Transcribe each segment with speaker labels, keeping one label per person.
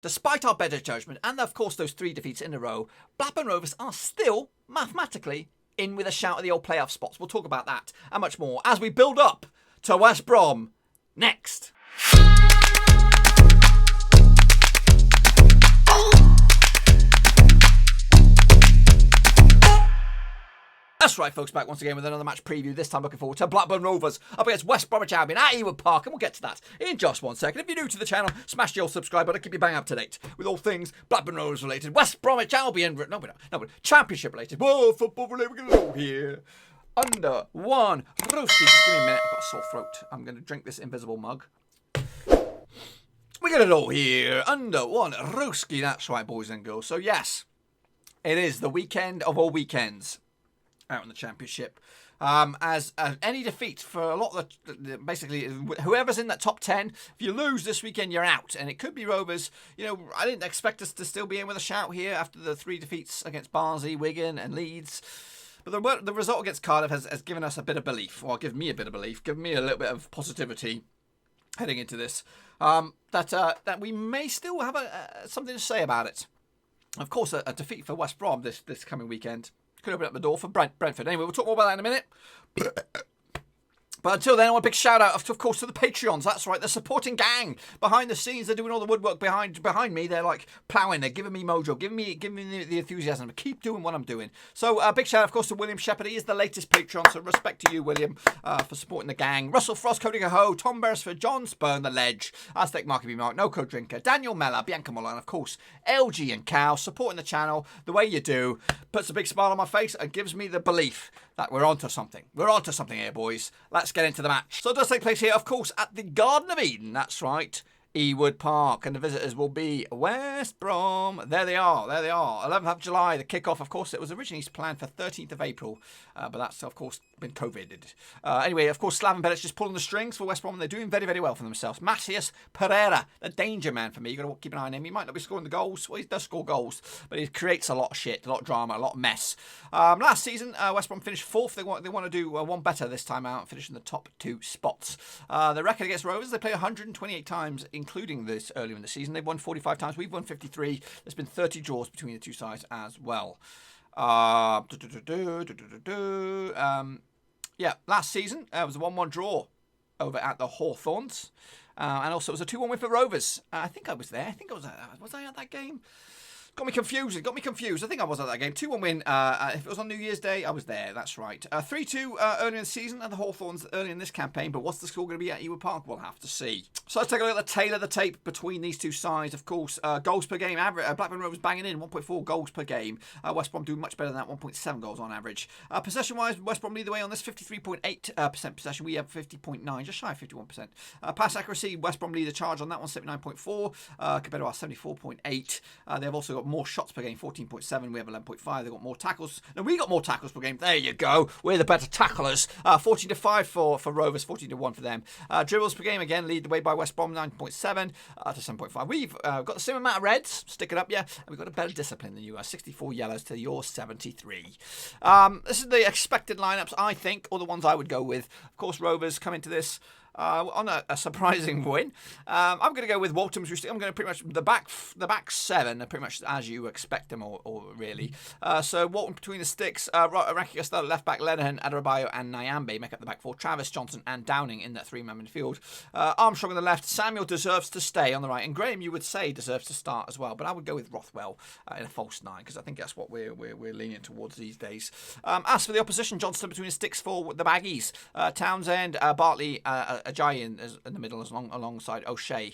Speaker 1: despite our better judgment and, of course, those 3 defeats in a row, Blackburn Rovers are still, mathematically, in with a shout at the old playoff spots. We'll talk about that and much more as we build up to West Brom next. That's right, folks, back once again with another match preview. This time looking forward to Blackburn Rovers up against West Bromwich Albion at Ewood Park, and we'll get to that in just 1 second. If you're new to the channel, smash the old subscribe button, keep you bang up to date with all things Blackburn Rovers related, West Bromwich Albion, Championship related, whoa, football related, we're going to go here. Under one roasty. Just give me a minute, I've got a sore throat. I'm going to drink this invisible mug. We get it all here. Under one roasty. That's right, boys and girls. So yes, it is the weekend of all weekends out in the Championship. As any defeat for a lot of basically whoever's in that top 10, if you lose this weekend, you're out. And it could be Rovers. You know, I didn't expect us to still be in with a shout here after the 3 defeats against Barnsley, Wigan and Leeds. But the result against Cardiff has given us a bit of belief, or given me a bit of belief, given me a little bit of positivity heading into this, that we may still have something to say about it. Of course, a defeat for West Brom this coming weekend could open up the door for Brentford. Anyway, we'll talk more about that in a minute. But until then, I want a big shout out, of course, to the Patreons. That's right, the supporting gang behind the scenes. They're doing all the woodwork behind me. They're like ploughing. They're giving me mojo, giving me the enthusiasm to keep doing what I'm doing. So a big shout out, of course, to William Shepherd. He is the latest Patreon. So respect to you, William, for supporting the gang. Russell Frost, Cody Cahoe, Tom Beresford, John Spurn, The Ledge, Aztec Marky B. Mark, No Code Drinker, Daniel Mellor, Bianca Muller, and of course, LG and Cow supporting the channel the way you do. Puts a big smile on my face and gives me the belief that we're onto something. We're onto something here, boys. Let's get into the match. So it does take place here, of course, at the Garden of Eden. That's right, Ewood Park. And the visitors will be West Brom. There they are. 11th of July, the kickoff. Of course, it was originally planned for 13th of April. But that's, of course, been COVIDed. Anyway, of course, Slaven Bilic just pulling the strings for West Brom. And they're doing very, very well for themselves. Matthias Pereira, the danger man for me. You've got to keep an eye on him. He might not be scoring the goals. Well, he does score goals. But he creates a lot of shit, a lot of drama, a lot of mess. Last season, West Brom finished 4th. They want to do one better this time out, finish in the top 2 spots. The record against Rovers, they play 128 times, including this earlier in the season. They've won 45 times. We've won 53. There's been 30 draws between the two sides as well. Last season it was a 1-1 draw over at the Hawthorns, and also it was a 2-1 win for Rovers. I think I was there. Was I at that game? Got me confused. I think I was at that game. 2-1 win. If it was on New Year's Day, I was there. That's right. 3-2 earlier in the season at the Hawthorns early in this campaign. But what's the score going to be at Ewood Park? We'll have to see. So let's take a look at the tail of the tape between these two sides. Of course, goals per game average. Blackburn Rovers banging in 1.4 goals per game. West Brom doing much better than that, 1.7 goals on average. Possession-wise, West Brom lead the way on this, 53.8% possession. We have 50.9, just shy of 51%. Pass accuracy, West Brom lead the charge on that one, 79.4 compared to our 74.8. They've also got more shots per game, 14.7. We have 11.5. They've got more tackles. No, we got more tackles per game. There you go. We're the better tacklers. 14-5 for Rovers, 14-1 for them. Dribbles per game, again, lead the way by West Brom, 9.7 to 7.5. We've got the same amount of reds. Stick it up, yeah. And we've got a better discipline than you. 64 yellows to your 73. This is the expected lineups, I think, or the ones I would go with. Of course, Rovers come into this on a surprising win. I'm going to go with Waltham's. I'm going to pretty much the back 7 are pretty much as you expect them, or really. So Walton between the sticks. Raki Costello left back, Lenihan, Adebayo, and Nyambe make up the back 4. Travis, Johnson, and Downing in that 3-man midfield. Armstrong on the left. Samuel deserves to stay on the right, and Graham, you would say, deserves to start as well. But I would go with Rothwell in a false 9 because I think that's what we're leaning towards these days. As for the opposition, Johnston between the sticks for the Baggies. Townsend, Bartley, Ajayi in the middle alongside O'Shea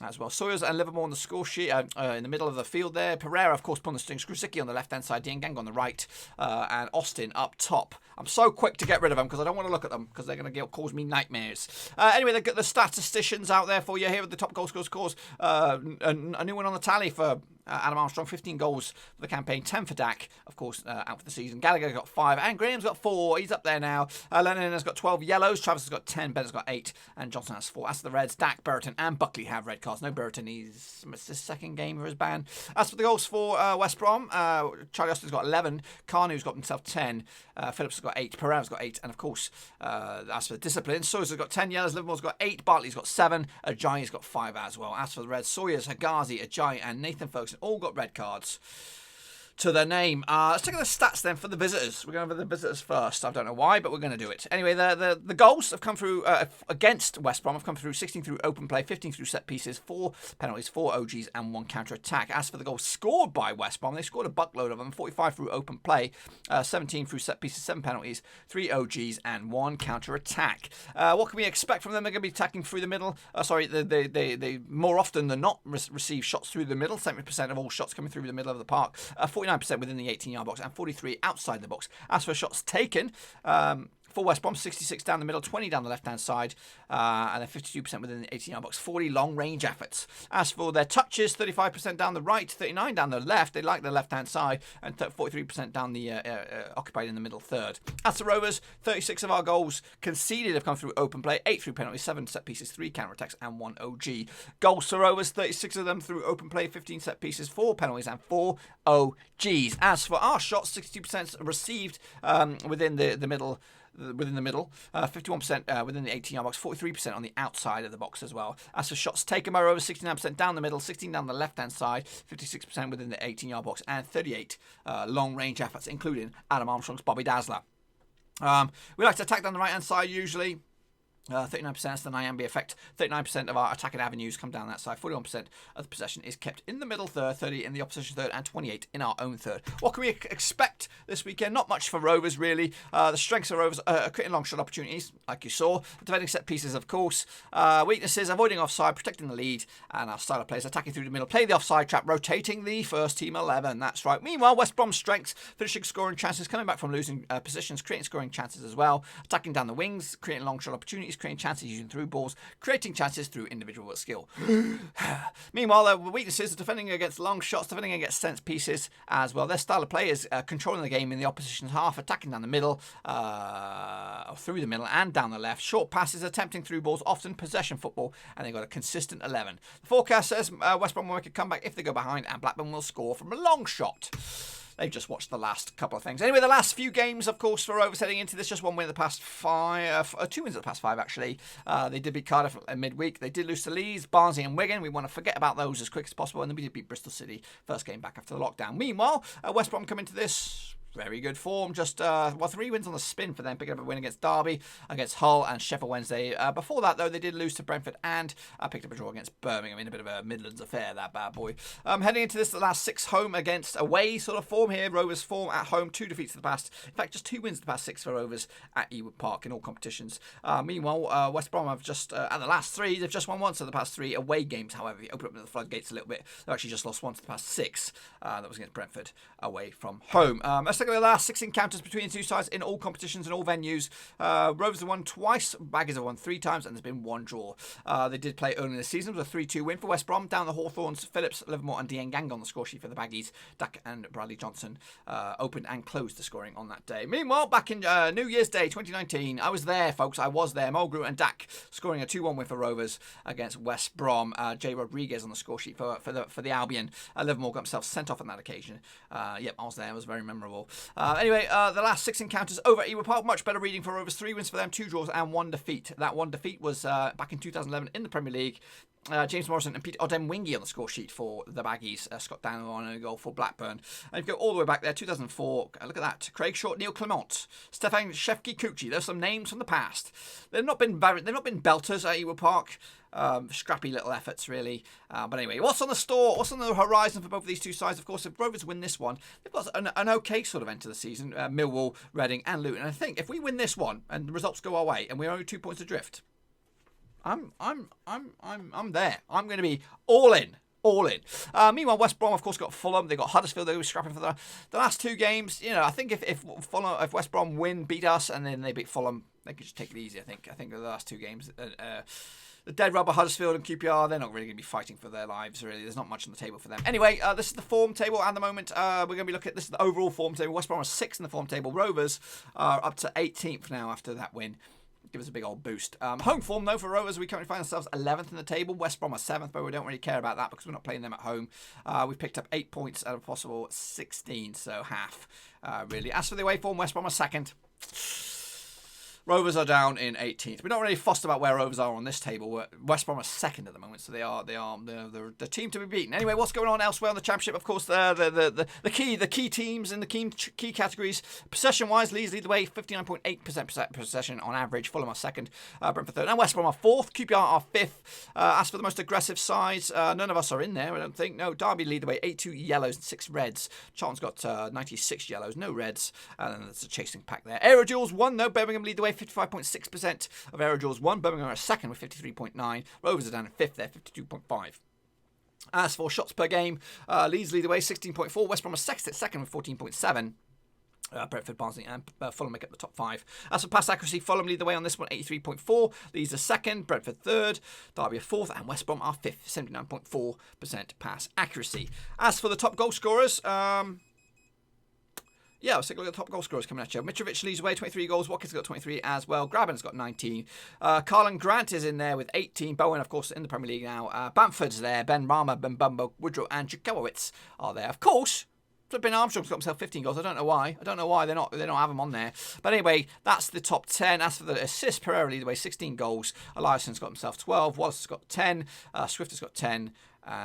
Speaker 1: as well. Sawyers and Livermore on the score sheet in the middle of the field there. Pereira, of course, pulling the strings. Grusicki on the left-hand side. Dienganga on the right. And Austin up top. I'm so quick to get rid of them because I don't want to look at them because they're going to cause me nightmares. Anyway, they've got the statisticians out there for you. Here are the top goal scorers. A new one on the tally for Adam Armstrong, 15 goals for the campaign, 10 for Dak, of course, out for the season. Gallagher got 5, and Graham's got 4. He's up there now. Lennon has got 12 yellows, Travis has got 10, Bennett's got 8, and Johnson has 4. As for the Reds, Dak, Brereton, and Buckley have red cards. No Brereton, it's his second game for his ban. As for the goals for West Brom, Charlie Austin's got 11, Carnew's got himself 10, Phillips has got 8, Pereira's got 8, and of course, as for the discipline, Sawyer's got 10 yellows, Livermore's got 8, Bartley's got 7, Ajayi's got 5 as well. As for the Reds, Sawyer's, Hagazi, Ajayi, and Nathan Ferguson all got red cards to their name. Let's take a look at the stats then for the visitors. We're going over the visitors first. I don't know why, but we're going to do it. Anyway, the goals have come through against West Brom have come through 16 through open play, 15 through set pieces, 4 penalties, 4 OGs, and 1 counter-attack. As for the goals scored by West Brom, they scored a buckload of them, 45 through open play, 17 through set pieces, 7 penalties, 3 OGs, and 1 counter-attack. What can we expect from them? They're going to be attacking through the middle. They more often than not receive shots through the middle, 70% of all shots coming through the middle of the park, 49% within the 18-yard box and 43 outside the box. As for shots taken, for West Brom, 66 down the middle, 20 down the left-hand side, and then 52% within the 18-yard box, 40 long-range efforts. As for their touches, 35% down the right, 39 down the left. They like the left-hand side, and 43% down the occupied in the middle third. As for Rovers, 36 of our goals conceded have come through open play, 8 through penalties, 7 set pieces, 3 counter-attacks, and 1 OG. Goals for Rovers, 36 of them through open play, 15 set pieces, 4 penalties, and 4 OGs. As for our shots, 62% received within the middle. 51% within the 18-yard box, 43% on the outside of the box as well. As for shots taken by Rovers, 69% down the middle, 16 down the left-hand side, 56% within the 18-yard box, and 38 long-range efforts, including Adam Armstrong's Bobby Dazzler. We like to attack down the right-hand side usually. 39% is the Nyambi effect. 39% of our attacking avenues come down that side. 41% of the possession is kept in the middle third, 30 in the opposition third, and 28 in our own third. What can we expect this weekend? Not much for Rovers, really. The strengths of Rovers are creating long shot opportunities, like you saw. Defending set pieces, of course. Weaknesses, avoiding offside, protecting the lead, and our style of players attacking through the middle. Play the offside trap, rotating the first team 11. That's right. Meanwhile, West Brom's strengths, finishing scoring chances, coming back from losing positions, creating scoring chances as well. Attacking down the wings, creating long shot opportunities, creating chances using through balls, creating chances through individual skill. Meanwhile, their weaknesses are defending against long shots, defending against set pieces as well. Their style of play is controlling the game in the opposition's half, attacking down the middle, through the middle and down the left. Short passes, attempting through balls, often possession football, and they've got a consistent 11. The forecast says West Brom will make a comeback if they go behind, and Blackburn will score from a long shot. They've just watched the last couple of things. Anyway, the last few games, of course, for Rovers heading into this, just 1 win in the past 5, 2 wins in the past 5, actually. They did beat Cardiff midweek. They did lose to Leeds, Barnsley and Wigan. We want to forget about those as quick as possible. And then we did beat Bristol City, first game back after the lockdown. Meanwhile, West Brom come into this very good form. Just 3 wins on the spin for them, picking up a win against Derby, against Hull and Sheffield Wednesday. Before that, though, they did lose to Brentford and picked up a draw against Birmingham in a bit of a Midlands affair, that bad boy. Heading into this, the last 6 home against away sort of form here. Rovers form at home, 2 defeats in the past. In fact, just 2 wins in the past 6 for Rovers at Ewood Park in all competitions. Meanwhile, West Brom have just, at the last 3, they've just won once of the past 3 away games. However, if you open up the floodgates a little bit, they've actually just lost once of the past 6. That was against Brentford away from home. Let's look at the last 6 encounters between the two sides in all competitions and all venues. Rovers have won twice, Baggies have won 3 times, and there's been 1 draw. They did play early in the season with a 3-2 win for West Brom. Down the Hawthorns, Phillips, Livermore and Dieng on the score sheet for the Baggies. Dak and Bradley Johnson opened and closed the scoring on that day. Meanwhile, back in New Year's Day 2019, I was there, folks. I was there. Mulgrew and Dak scoring a 2-1 win for Rovers against West Brom. Jay Rodriguez on the score sheet for the Albion. Livermore got himself sent off on that occasion. Yep, I was there. It was very memorable. Anyway, the last 6 encounters over at Ewood Park, much better reading for Rovers. 3 wins for them, 2 draws and 1 defeat. That 1 defeat was back in 2011 in the Premier League. James Morrison and Pete Odemwingie on the score sheet for the Baggies. Scott Down on a goal for Blackburn. And if you go all the way back there, 2004, look at that. Craig Short, Neil Clement, Stefan Shevki-Kuchi. There's some names from the past. They've not been belters at Ewood Park. Scrappy little efforts, really. But anyway, what's on the store? What's on the horizon for both of these two sides? Of course, if Rovers win this one, they've got an okay sort of end to the season. Millwall, Reading, and Luton. And I think if we win this one and the results go our way, and we're only 2 points adrift, I'm there. I'm going to be all in. All in. Meanwhile, West Brom, of course, got Fulham. They got Huddersfield. They were scrapping for the last 2 games. You know, I think if West Brom beat us, and then they beat Fulham, they could just take it easy. I think the last 2 games. The dead rubber Huddersfield and QPR, they're not really going to be fighting for their lives, really. There's not much on the table for them. Anyway, this is the form table at the moment. We're going to be looking at this is the overall form table. West Brom are 6th in the form table. Rovers are up to 18th now after that win. Give us a big old boost. Home form, though, for Rovers, we currently find ourselves 11th in the table. West Brom are 7th, but we don't really care about that because we're not playing them at home. We've picked up 8 points out of possible 16, so half, really. As for the away form, West Brom are 2nd. Rovers are down in 18th. We're not really fussed about where Rovers are on this table. West Brom are 2nd at the moment, so they're the team to be beaten. Anyway, what's going on elsewhere on the Championship? Of course, the key teams in the key categories. Possession-wise, Leeds lead the way, 59.8% possession on average. Fulham are 2nd, Brentford 3rd, and West Brom are 4th. QPR are 5th. As for the most aggressive sides, none of us are in there, I don't think. No, Derby lead the way, 82 yellows and 6 reds. Charlton's got 96 yellows, no reds, and then there's a chasing pack there. Aero duels 1, though. Birmingham lead the way, 55.6% of aero duels won. Birmingham are 2nd with 53.9. Rovers are down in 5th there, 52.5. As for shots per game, Leeds lead the way, 16.4. West Brom are 2nd with 14.7. Brentford, Barnsley and Fulham make up the top 5. As for pass accuracy, Fulham lead the way on this one, 83.4. Leeds are 2nd, Brentford 3rd, Derby are 4th, and West Brom are 5th, 79.4% pass accuracy. As for the top goal scorers, yeah, let's take a look at the top goal scorers coming at you. Mitrovic leads away, 23 goals. Watkins got 23 as well. Graben's got 19. Carlin Grant is in there with 18. Bowen, of course, in the Premier League now. Bamford's there. Ben Rama, Ben Bumbo, Woodrow, and Jukowicz are there. Of course, Ben Armstrong's got himself 15 goals. I don't know why. They don't have him on there. But anyway, that's the top 10. As for the assists, Pereira leads the way, 16 goals. Eliasson's got himself 12. Wallace has got 10. Swift has got 10.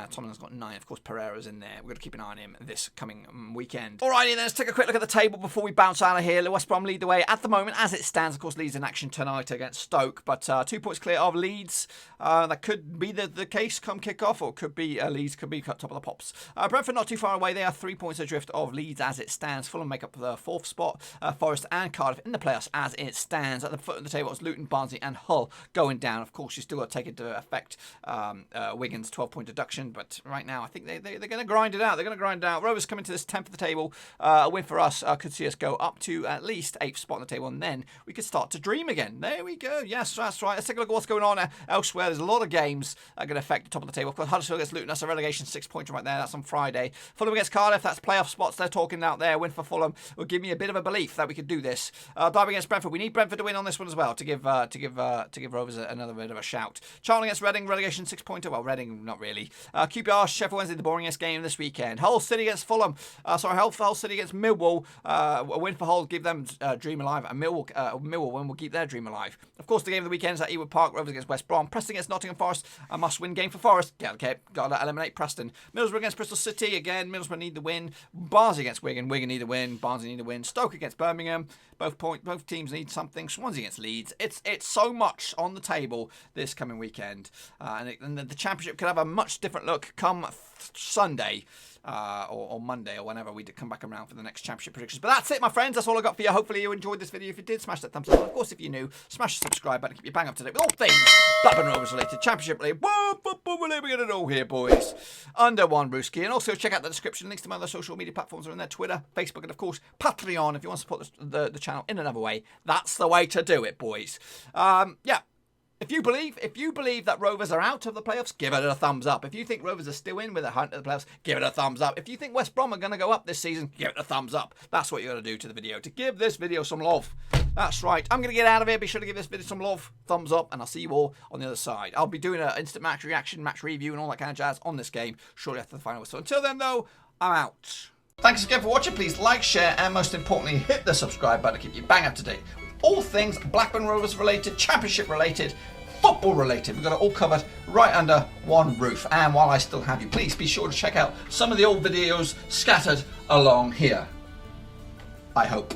Speaker 1: Tomlin's got 9. Of course, Pereira's in there. We're going to keep an eye on him this coming weekend. Alrighty, then let's take a quick look at the table before we bounce out of here. West Brom lead the way at the moment as it stands. Of course, Leeds in action tonight against Stoke, but 2 points clear of Leeds. That could be the case come kick-off, or could be Leeds could be top of the pops. Brentford not too far away. They are 3 points adrift of Leeds as it stands. Fulham make up the 4th spot. Forest and Cardiff in the playoffs as it stands. At the foot of the table, it's Luton, Barnsley and Hull going down. Of course, you still got to take into effect Wigan's 12-point deduction, but right now I think they're going to grind it out. Rovers coming to this 10th of the table. A win for us could see us go up to at least 8th spot on the table, and then we could start to dream again. There we go. Yes, that's right. Let's take a look at what's going on elsewhere. There's a lot of games that are going to affect the top of the table. Of course, Huddersfield against Luton. That's a relegation 6-pointer right there. That's on Friday. Fulham against Cardiff. That's playoff spots they're talking out there. Win for Fulham will give me a bit of a belief that we could do this. Derby against Brentford. We need Brentford to win on this one as well to give Rovers another bit of a shout. Charlton against Reading. Relegation 6-pointer. Well, Reading not really. QPR Sheffield Wednesday, the boringest game this weekend. Hull City against Fulham. Hull City against Millwall. A win for Hull, give them dream alive. And Millwall win will keep their dream alive. Of course, the game of the weekend is at Ewood Park. Rovers against West Brom. Preston against Nottingham Forest. A must-win game for Forest. Got to eliminate Preston. Middlesbrough against Bristol City. Again, Middlesbrough need the win. Barnsley against Wigan. Wigan need the win. Barnsley need the win. Stoke against Birmingham. Both teams need something. Swansea against Leeds. It's so much on the table this coming weekend, and the Championship could have a much different look come Sunday. Or Monday or whenever we come back around for the next Championship predictions. But that's it, my friends. That's all I got for you. Hopefully you enjoyed this video. If you did, smash that thumbs up. And of course, if you're new, smash the subscribe button. Keep your bang up to date with all things Blackburn Rovers related, Championship related. We're living it all here, boys. Under one Brewski. And also check out the description. Links to my other social media platforms are in there. Twitter, Facebook, and of course, Patreon. If you want to support the channel in another way, that's the way to do it, boys. Yeah. If you believe that Rovers are out of the playoffs, give it a thumbs up. If you think Rovers are still in with a hunt at the playoffs, give it a thumbs up. If you think West Brom are going to go up this season, give it a thumbs up. That's what you're going to do to the video, to give this video some love. That's right. I'm going to get out of here. Be sure to give this video some love, thumbs up, and I'll see you all on the other side. I'll be doing an instant match reaction, match review, and all that kind of jazz on this game shortly after the final whistle. Until then, though, I'm out. Thanks again for watching. Please like, share, and most importantly, hit the subscribe button to keep you bang up to date with all things Blackburn Rovers related, Championship related, football related. We've got it all covered right under one roof. And while I still have you, please be sure to check out some of the old videos scattered along here. I hope.